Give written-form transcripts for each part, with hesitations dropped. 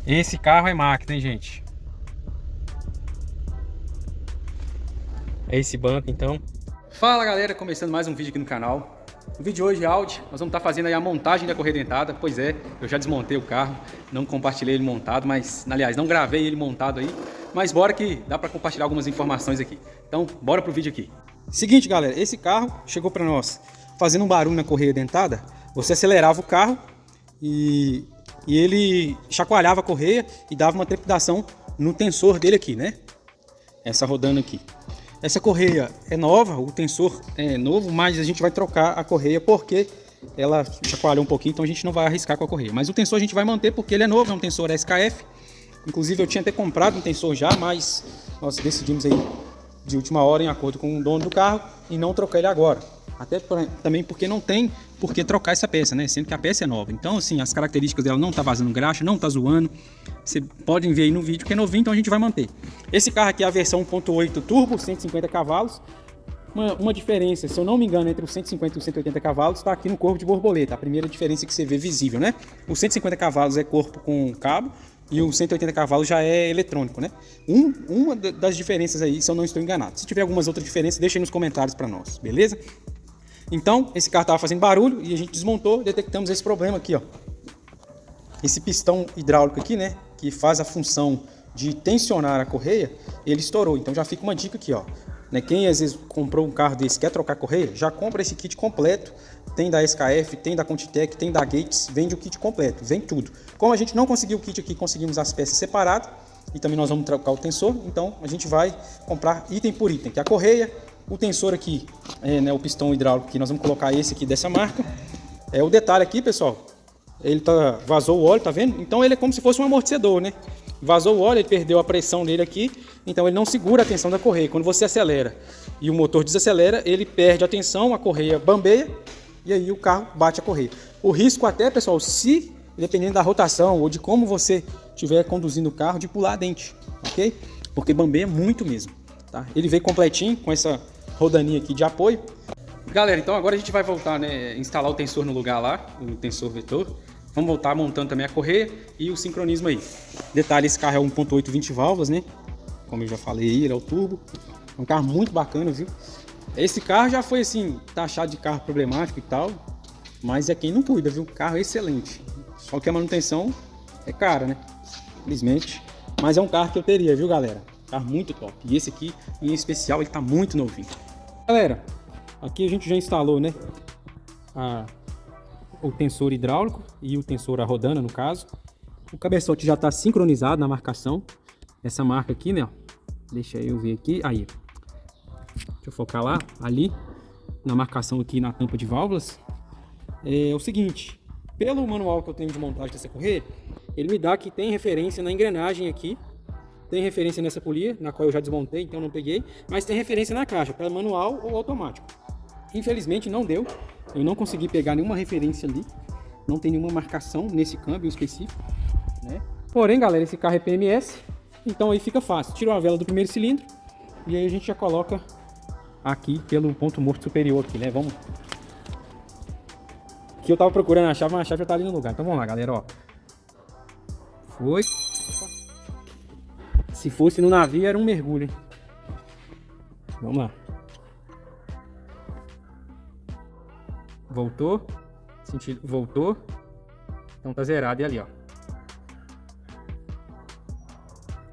Esse carro é máquina, hein, gente? É esse banco, então. Fala, galera, começando mais um vídeo aqui no canal. No vídeo de hoje, Audi, nós vamos estar fazendo aí a montagem da correia dentada. Pois é, eu já desmontei o carro, não compartilhei ele montado, mas, aliás, não gravei ele montado aí. Mas bora que dá para compartilhar algumas informações aqui. Então, bora pro vídeo aqui. Seguinte, galera, esse carro chegou para nós fazendo um barulho na correia dentada. Você acelerava o carro e ele chacoalhava a correia e dava uma trepidação no tensor dele aqui, né? Essa rodando aqui. Essa correia é nova, o tensor é novo, mas a gente vai trocar a correia porque ela chacoalhou um pouquinho, então a gente não vai arriscar com a correia. Mas o tensor a gente vai manter porque ele é novo, é um tensor SKF. Inclusive eu tinha até comprado um tensor já, mas nós decidimos aí de última hora, em acordo com o dono do carro, e não trocar ele agora. Até também porque não tem por que trocar essa peça, né? Sendo que a peça é nova. Então, assim, as características dela não tá vazando graxa, não tá zoando. Vocês podem ver aí no vídeo que é novinho, então a gente vai manter. Esse carro aqui é a versão 1.8 turbo, 150 cavalos. Uma diferença, se eu não me engano, entre os 150 e os 180 cavalos está aqui no corpo de borboleta. A primeira diferença que você vê visível, né? Os 150 cavalos é corpo com cabo e os 180 cavalos já é eletrônico, né? Uma das diferenças aí, se eu não estou enganado. Se tiver algumas outras diferenças, deixa aí nos comentários para nós, beleza? Então, esse carro estava fazendo barulho e a gente desmontou, detectamos esse problema aqui, ó. Esse pistão hidráulico aqui, né, que faz a função de tensionar a correia, ele estourou. Então já fica uma dica aqui, ó. Né, quem às vezes comprou um carro desse, quer trocar a correia, já compra esse kit completo. Tem da SKF, tem da Contitec, tem da Gates, vende o kit completo, vem tudo. Como a gente não conseguiu o kit aqui, conseguimos as peças separadas e também nós vamos trocar o tensor, então a gente vai comprar item por item, que é a correia, o tensor aqui, né, o pistão hidráulico aqui, nós vamos colocar esse aqui dessa marca. O detalhe aqui, pessoal, ele vazou o óleo, tá vendo? Então ele é como se fosse um amortecedor, né? Vazou o óleo, ele perdeu a pressão dele aqui, então ele não segura a tensão da correia. Quando você acelera e o motor desacelera, ele perde a tensão, a correia bambeia e aí o carro bate a correia. O risco até, pessoal, se dependendo da rotação ou de como você estiver conduzindo o carro, de pular a dente, ok? Porque bambeia muito mesmo, tá? Ele veio completinho com essa rodaninha aqui de apoio. Galera, então agora a gente vai voltar, né, instalar o tensor no lugar lá, o tensor vetor. Vamos voltar montando também a correia e o sincronismo aí. Detalhe, esse carro é 1.8 20 válvulas, né? Como eu já falei, ele é o turbo. É um carro muito bacana, viu? Esse carro já foi assim, taxado de carro problemático e tal, mas é quem não cuida, viu? O carro é excelente. Só que a manutenção é cara, né? Infelizmente. Mas é um carro que eu teria, viu, galera? Carro muito top. E esse aqui, em especial, ele tá muito novinho. Galera, aqui a gente já instalou, né, o tensor hidráulico e o tensor a rodana, no caso. O cabeçote já está sincronizado na marcação. Essa marca aqui, né, ó, deixa eu ver aqui, aí, deixa eu focar lá, ali, na marcação aqui na tampa de válvulas. É o seguinte, pelo manual que eu tenho de montagem dessa correia, ele me dá que tem referência na engrenagem aqui, tem referência nessa polia, na qual eu já desmontei, então não peguei, mas tem referência na caixa, para manual ou automático. Infelizmente não deu, eu não consegui pegar nenhuma referência ali, não tem nenhuma marcação nesse câmbio específico, né? Porém, galera, esse carro é PMS, então aí fica fácil. Tira uma vela do primeiro cilindro e aí a gente já coloca aqui pelo ponto morto superior aqui, né? Vamos. Aqui eu tava procurando a chave, mas a chave já tá ali no lugar. Então vamos lá, galera, ó. Foi. Se fosse no navio era um mergulho, hein? Vamos lá. Voltou, sentido, voltou, então tá zerado e ali, ó.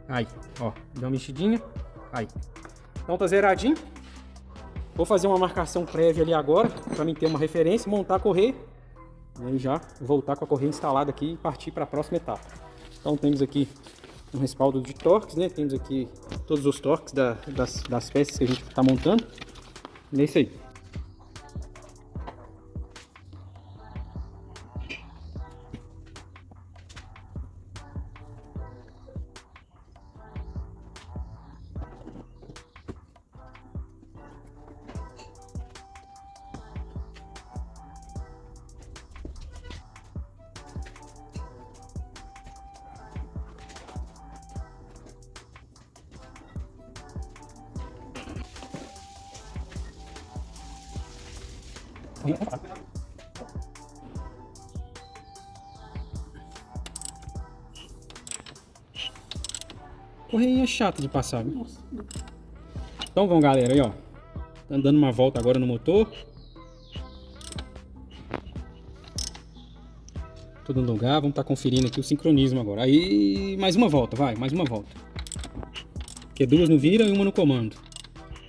Aí, ó, deu uma mexidinha, aí. Então tá zeradinho. Vou fazer uma marcação prévia ali agora, pra mim ter uma referência, montar a correia. E aí já voltar com a correia instalada aqui e partir para a próxima etapa. Então temos aqui um respaldo de torques, né? Temos aqui todos os torques das peças que a gente tá montando. E é isso aí. Correia é chata de passar, viu? Então vamos, galera, aí ó. Tá dando uma volta agora no motor. Tudo no lugar, vamos estar conferindo aqui o sincronismo agora. Aí, mais uma volta, vai, mais uma volta. Porque duas no vira e uma no comando.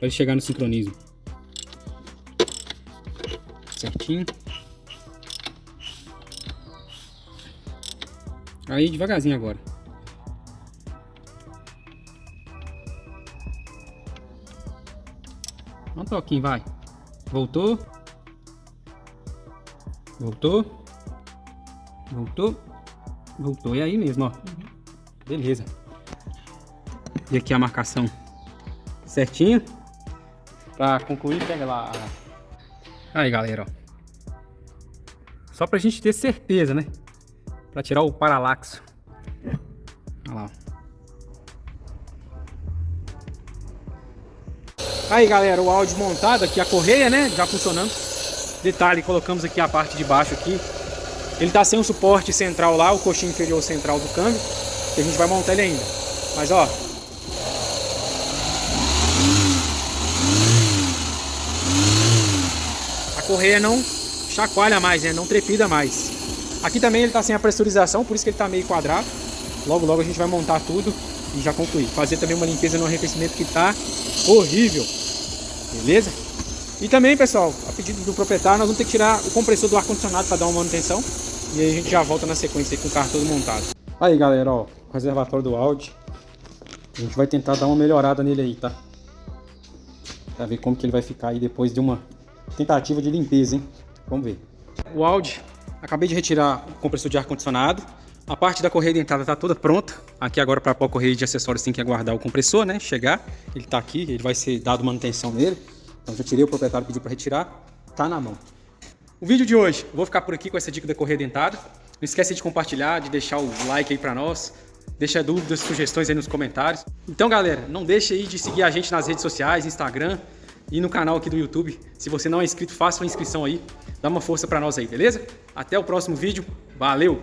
Pra chegar no sincronismo. Certinho. Aí, devagarzinho agora. Um toquinho, vai. Voltou. Voltou. Voltou. Voltou. E aí mesmo, ó. Beleza. E aqui a marcação certinho. Pra concluir, pega lá. Aí, galera, ó. Só pra gente ter certeza, né? Pra tirar o paralaxo. Olha lá. Aí, galera, o áudio montado aqui, a correia, né? Já funcionando. Detalhe, colocamos aqui a parte de baixo aqui. Ele tá sem o suporte central lá, o coxinho inferior central do câmbio, que a gente vai montar ele ainda. Mas ó, a correia não chacoalha mais, né? Não trepida mais. Aqui também ele tá sem a pressurização, por isso que ele tá meio quadrado. Logo, logo a gente vai montar tudo e já concluir. Fazer também uma limpeza no arrefecimento que tá horrível. Beleza? E também, pessoal, a pedido do proprietário, nós vamos ter que tirar o compressor do ar-condicionado para dar uma manutenção. E aí a gente já volta na sequência aí com o carro todo montado. Aí, galera, ó, o reservatório do Audi. A gente vai tentar dar uma melhorada nele aí, tá? Pra ver como que ele vai ficar aí depois de uma tentativa de limpeza, hein? Vamos ver. O Audi, acabei de retirar o compressor de ar-condicionado. A parte da correia dentada tá toda pronta. Aqui agora para pôr a correia de acessórios tem que aguardar o compressor, né? Chegar. Ele tá aqui, ele vai ser dado manutenção nele. Então já tirei, o proprietário pediu para retirar. Tá na mão. O vídeo de hoje, eu vou ficar por aqui com essa dica da correia dentada. Não esquece de compartilhar, de deixar o like aí para nós. Deixa dúvidas, sugestões aí nos comentários. Então, galera, não deixe aí de seguir a gente nas redes sociais, Instagram e no canal aqui do YouTube. Se você não é inscrito, faça uma inscrição aí. Dá uma força para nós aí, beleza? Até o próximo vídeo. Valeu!